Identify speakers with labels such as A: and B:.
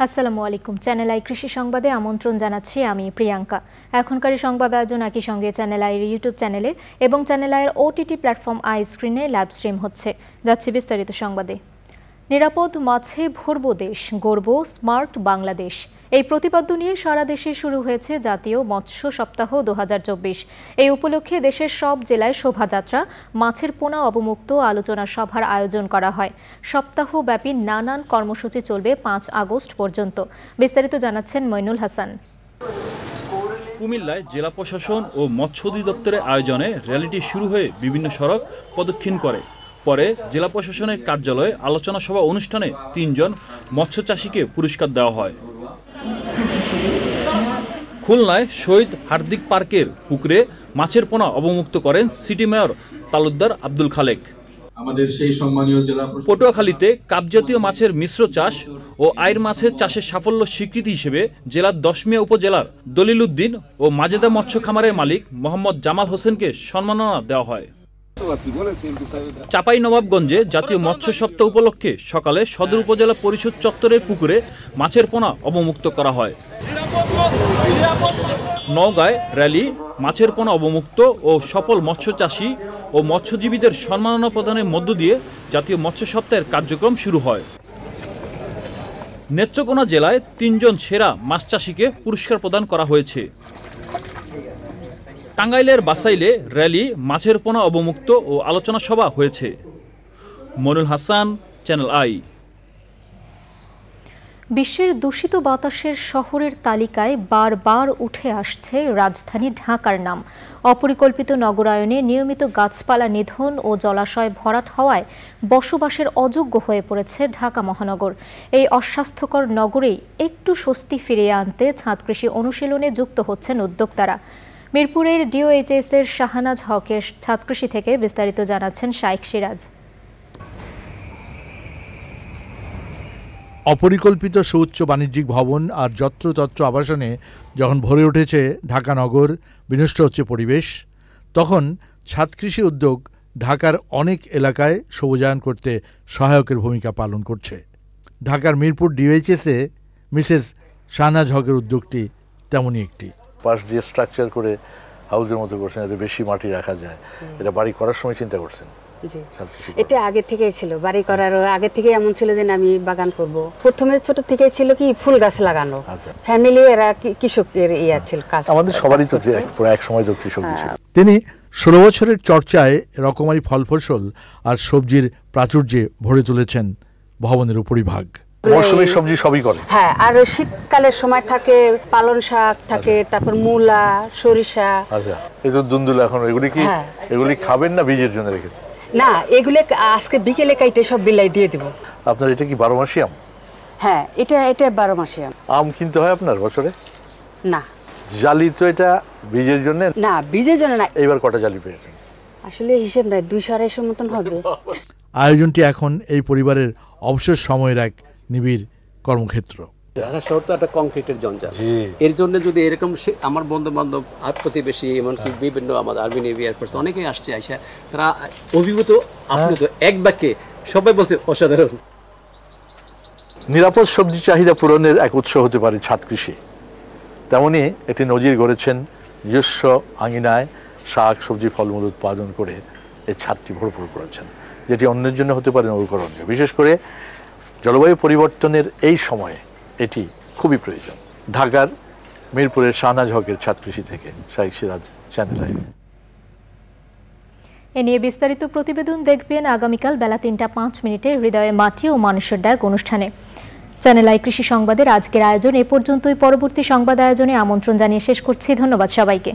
A: আসসালামু আলাইকুম। Channel I কৃষি সংবাদে আমন্ত্রণ জানাচ্ছি আমি প্রিয়াঙ্কা। এখনকার সংবাদ আয়োজন একই সঙ্গে চ্যানেল আইয়ের ইউটিউব চ্যানেলে এবং চ্যানেল আইয়ের ওটিটি প্ল্যাটফর্ম আই স্ক্রিনে লাইভ স্ট্রিম হচ্ছে। যাচ্ছে বিস্তারিত সংবাদে। নিরাপদ মাছে ভরবো দেশ, গড়ব স্মার্ট বাংলাদেশ। এই প্রতিপাদ্য নিয়ে সারা দেশে শুরু হয়েছে জাতীয় মৎস্য সপ্তাহ 2024। এই উপলক্ষে দেশের সব জেলায় শোভাযাত্রা, মাছের পোনা অবমুক্ত আলোচনা সভার আয়োজন করা হয়। সপ্তাহব্যাপী নানান কর্মসূচি চলবে 5 আগস্ট পর্যন্ত। বিস্তারিত জানাচ্ছেন মইনুল হাসান।
B: কুমিল্লায় জেলা প্রশাসন ও মৎস্য অধিদপ্তরের আয়োজনে র্যালিটি শুরু হয়ে বিভিন্ন সড়ক প্রদক্ষিণ করে। পরে জেলা প্রশাসনের কার্যালয়ে আলোচনা সভা অনুষ্ঠানে 3 জন মৎস্য চাষীকে পুরস্কার দেওয়া হয়। খুলনায় শহীদ হার্দিক পার্কের পুকুরে মাছের পোনা অবমুক্ত করেন সিটি মেয়র তালুকদার আব্দুল খালেক।
C: আমাদের সেই সম্মানীয় জেলা
B: পটুয়াখালীতে কাপজাতীয় মাছের মিশ্র চাষ ও আইর মাছের চাষের সাফল্য স্বীকৃতি হিসেবে জেলার দশমিয়া উপজেলার দলিল উদ্দিন ও মাজেদা মৎস্য খামারের মালিক মোহাম্মদ জামাল হোসেনকে সম্মাননা দেওয়া হয়। চাঁপাইনবাবগঞ্জে জাতীয় মৎস্য সপ্তাহ উপলক্ষে সকালে সদর উপজেলা পরিষদ চত্বরের পুকুরে মাছের পোনা অবমুক্ত করা হয়। নওগাঁয় র্যালি, মাছের পোনা অবমুক্ত ও সফল মৎস্য চাষী ও মৎস্যজীবীদের সম্মাননা প্রদানের মধ্য দিয়ে জাতীয় মৎস্য সপ্তাহের কার্যক্রম শুরু হয়। নেত্রকোনা জেলায় 3 জন সেরা মাছ চাষীকে পুরস্কার প্রদান করা হয়েছে। টাঙ্গাইলের বাসাইলে র্যালি, মাছের পোনা অবমুক্ত ও আলোচনা সভা হয়েছে। Monul Hasan, channel I.
A: বিশ্বের দূষিত বাতাসের শহরের তালিকায় বারবার উঠে আসছে রাজধানী ঢাকার নাম। অপরিকল্পিত নগরায়নে নিয়মিত গাছপালা নিধন ও জলাশয় ভরাট হওয়ায় বসবাসের অযোগ্য হয়ে পড়েছে ঢাকা মহানগর। এই অস্বাস্থ্যকর নগরেই একটু স্বস্তি ফিরিয়ে আনতে ছাদ কৃষি অনুশীলনে যুক্ত হচ্ছেন উদ্যোক্তারা। মিরপুরের ডিওএইচএস এর শাহনাজ হকের ছাদ কৃষি থেকে বিস্তারিত জানাচ্ছেন শাইখ সিরাজ।
D: অপরিকল্পিত সুউচ্চ বাণিজ্যিক ভবন আর যত্রতত্র আবাসনে যখন ভরে উঠেছে ঢাকা নগর, বিনষ্ট হচ্ছে পরিবেশ, তখন ছাদ কৃষি উদ্যোগ ঢাকার অনেক এলাকায় সবুজায়ন করতে সহায়কের ভূমিকা পালন করছে। ঢাকার মিরপুর ডিওএইচএসে মিসেস শাহনাজ হকের উদ্যোগটি তেমনই একটি।
E: পাশ দিয়ে স্ট্রাকচার করে হাউসের মতো করছেন, যাতে বেশি মাটি রাখা যায়। এটা বাড়ি করার সময় চিন্তা করছেন?
F: জি, এটা আগে থেকেই ছিল। বাড়ি করার আগে থেকে এমন ছিল যে আমি বাগান করব। প্রথমে ছোট থেকেই ছিল কি ফুল গাছ লাগানো। ফ্যামিলি এরা কৃষকের ছিল কাজ।
E: আমাদের সবারই তো এক সময় তো কৃষক ছিল।
D: তিনি 16 বছরের চর্চায় রকমারি ফল ফসল আর সবজির প্রাচুর্যে ভরে তুলেছেন ভবনের উপরিভাগ।
E: মৌসুমী সবজি সবই করে।
F: হ্যাঁ, আর শীতকালের সময় থাকে পালং শাক থাকে, তারপর মূলা, সরিষা।
E: আচ্ছা, এই তো দুন্দুল। এখন এগুলি খাবেন না বীজের জন্য রেখেছেন?
F: না, এগুলো আজকে বিকেলে কাইটে সব বিলাই দিয়ে দেব।
E: আপনার এটা কি 12 মাসি আম?
F: হ্যাঁ, এটা 12 মাসি আম।
E: আম কিনতে হয় আপনার বছরে?
F: না।
E: জালি তো এটা বীজের জন্য?
F: না, বীজের জন্য না।
E: এইবার কটা জালি পেয়েছেন?
F: আসলে হিসেব নাই, 200-250 মতন হবে।
D: আয়োজনটি এখন এই পরিবারের অবসর সময়ের এক নিবিড় কর্মক্ষেত্র।
G: ঢাকা শহর তো একটা কংক্রিটের জঞ্জাল। এর জন্য যদি এরকম আমার বন্ধু বান্ধব, প্রতিবেশী, এমনকি বিভিন্ন আমাদের আর্মি নেভি এয়ারফোর্স অনেকেই আসছে, আইসা তারা অভিভূত, আপ্লুত, এক বাক্যে সবাই বলছে অসাধারণ।
E: নিরাপদ সবজি চাহিদা পূরণের এক উৎস হতে পারে ছাদ কৃষি। তেমনি একটি নজির গড়েছেন নিজস্ব আঙিনায় শাক, সবজি, ফলমূল উৎপাদন করে এই ছাদটি ভরপুর করেছেন, যেটি অন্যের জন্য হতে পারে নবীকরণীয়। বিশেষ করে জলবায়ু পরিবর্তনের এই সময়ে এটি খুবই প্রয়োজন। ঢাকার মিরপুরের শাহনাজ হকের ছাদ কৃষি থেকে শাইখ সিরাজ, চ্যানেল আই।
A: এ নিয়ে বিস্তারিত প্রতিবেদন দেখবেন আগামীকাল বেলা 3:05 হৃদয়ে মাটি ও মানুষের ডাক অনুষ্ঠানে। চ্যানেল আই কৃষি সংবাদের আজকের আয়োজন এ পর্যন্তই। পরবর্তী সংবাদ আয়োজনে আমন্ত্রণ জানিয়ে শেষ করছি। ধন্যবাদ সবাইকে।